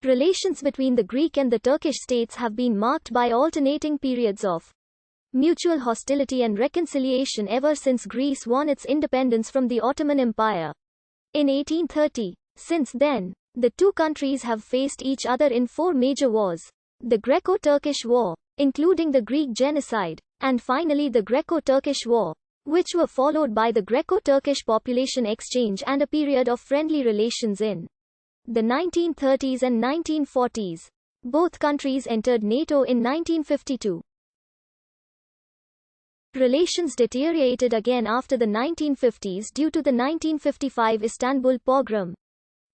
Relations between the Greek and the Turkish states have been marked by alternating periods of mutual hostility and reconciliation ever since Greece won its independence from the Ottoman Empire in 1830. Since then, the two countries have faced each other in 4 major wars: the Greco-Turkish War, including the Greek genocide, and finally the Greco-Turkish War, which were followed by the Greco-Turkish population exchange and a period of friendly relations in the 1930s and 1940s. Both countries entered NATO in 1952. Relations deteriorated again after the 1950s due to the 1955 Istanbul pogrom,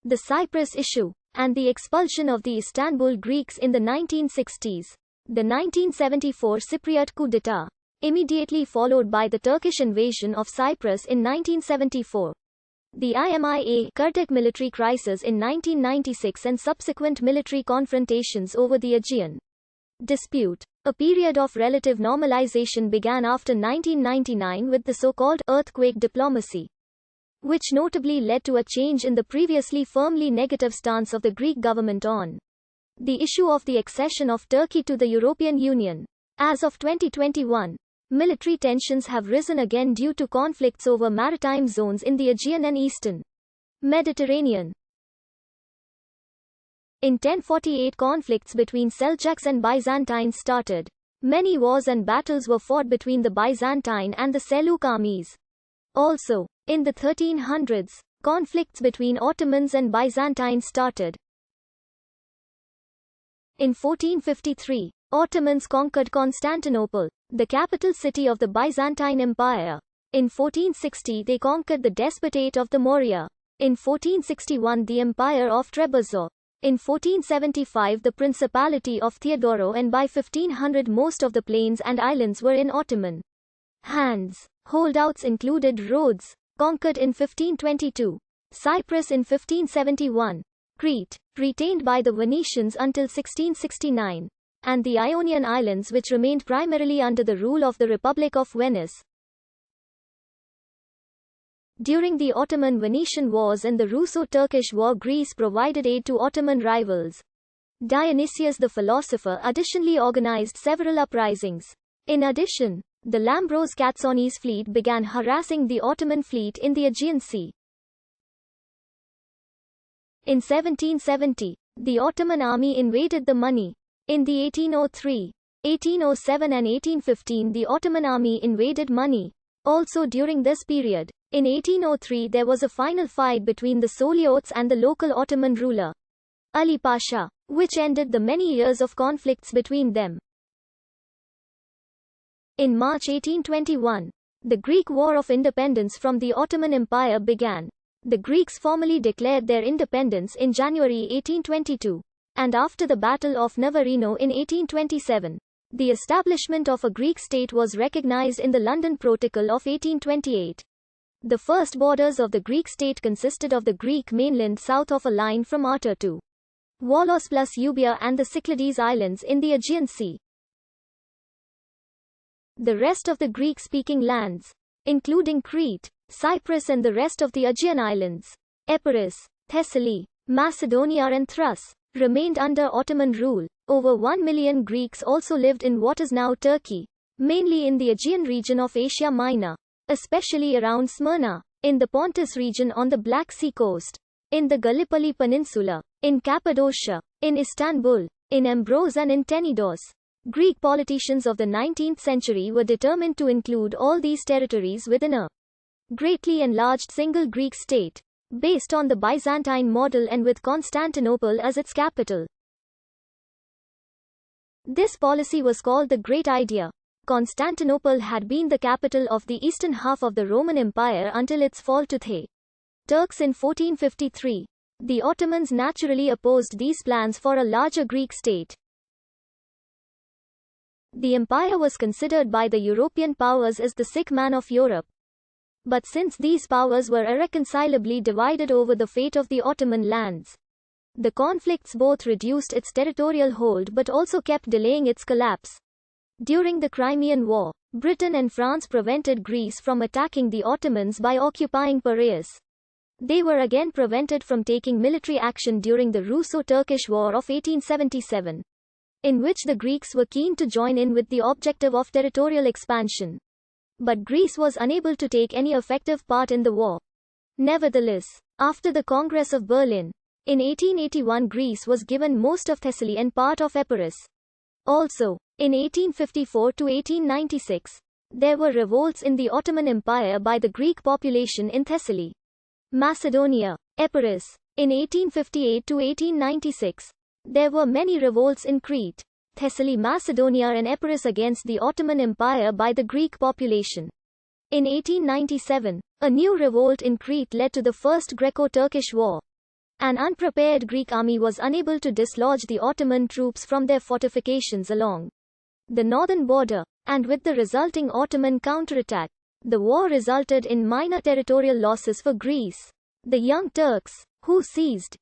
the Cyprus issue, and the expulsion of the Istanbul Greeks in the 1960s. The 1974 Cypriot coup d'état, immediately followed by the Turkish invasion of Cyprus in 1974. The IMIA Kurdic military crisis in 1996 and subsequent military confrontations over the Aegean dispute. A period of relative normalization began after 1999 with the so-called earthquake diplomacy, which notably led to a change in the previously firmly negative stance of the Greek government on the issue of the accession of Turkey to the European Union. As of 2021, military tensions have risen again due to conflicts over maritime zones in the Aegean and Eastern Mediterranean. In 1048, conflicts between Seljuks and Byzantines started. Many wars and battles were fought between the Byzantine and the Seljuk armies. Also, in the 1300s, conflicts between Ottomans and Byzantines started. In 1453, Ottomans conquered Constantinople, the capital city of the Byzantine Empire. In 1460, they conquered the Despotate of the Morea. In 1461, the Empire of Trebizond. In 1475, the Principality of Theodoro, and by 1500 most of the plains and islands were in Ottoman hands. Holdouts included Rhodes, conquered in 1522, Cyprus in 1571, Crete, retained by the Venetians until 1669, and the Ionian Islands, which remained primarily under the rule of the Republic of Venice. During the Ottoman-Venetian Wars and the Russo-Turkish War, Greece provided aid to Ottoman rivals. Dionysius the philosopher additionally organized several uprisings. In addition, the Lambros Katsonis fleet began harassing the Ottoman fleet in the Aegean Sea. In 1770, the Ottoman army invaded the Mani. In the 1803, 1807 and 1815, the Ottoman army invaded Mani. Also during this period, in 1803, there was a final fight between the Soliotes and the local Ottoman ruler, Ali Pasha, which ended the many years of conflicts between them. In March 1821, the Greek War of Independence from the Ottoman Empire began. The Greeks formally declared their independence in January 1822, and after the Battle of Navarino in 1827, the establishment of a Greek state was recognized in the London Protocol of 1828. The first borders of the Greek state consisted of the Greek mainland south of a line from Arta to Volos plus Euboea and the Cyclades Islands in the Aegean Sea. The rest of the Greek-speaking lands, including Crete, Cyprus and the rest of the Aegean Islands, Epirus, Thessaly, Macedonia and Thrace, remained under Ottoman rule. Over 1 million Greeks also lived in what is now Turkey, mainly in the Aegean region of Asia Minor, especially around Smyrna, in the Pontus region on the Black Sea coast, in the Gallipoli Peninsula, in Cappadocia, in Istanbul, in Ambros and in Tenedos. Greek politicians of the 19th century were determined to include all these territories within a greatly enlarged single Greek state, based on the Byzantine model and with Constantinople as its capital. This policy was called the Great Idea. Constantinople had been the capital of the eastern half of the Roman Empire until its fall to the Turks in 1453. The Ottomans naturally opposed these plans for a larger Greek state. The empire was considered by the European powers as the sick man of Europe. But since these powers were irreconcilably divided over the fate of the Ottoman lands, the conflicts both reduced its territorial hold but also kept delaying its collapse. During the Crimean War, Britain and France prevented Greece from attacking the Ottomans by occupying Piraeus. They were again prevented from taking military action during the Russo-Turkish War of 1877, in which the Greeks were keen to join in with the objective of territorial expansion. But Greece was unable to take any effective part in the war. Nevertheless, after the Congress of Berlin, in 1881, Greece was given most of Thessaly and part of Epirus. Also, in 1854 to 1896, there were revolts in the Ottoman Empire by the Greek population in Thessaly, Macedonia, Epirus. In 1858 to 1896, there were many revolts in Crete, Thessaly, Macedonia and Epirus against the Ottoman Empire by the Greek population. In 1897, a new revolt in Crete led to the First Greco-Turkish War. An unprepared Greek army was unable to dislodge the Ottoman troops from their fortifications along the northern border, and with the resulting Ottoman counterattack, the war resulted in minor territorial losses for Greece. The Young Turks, who seized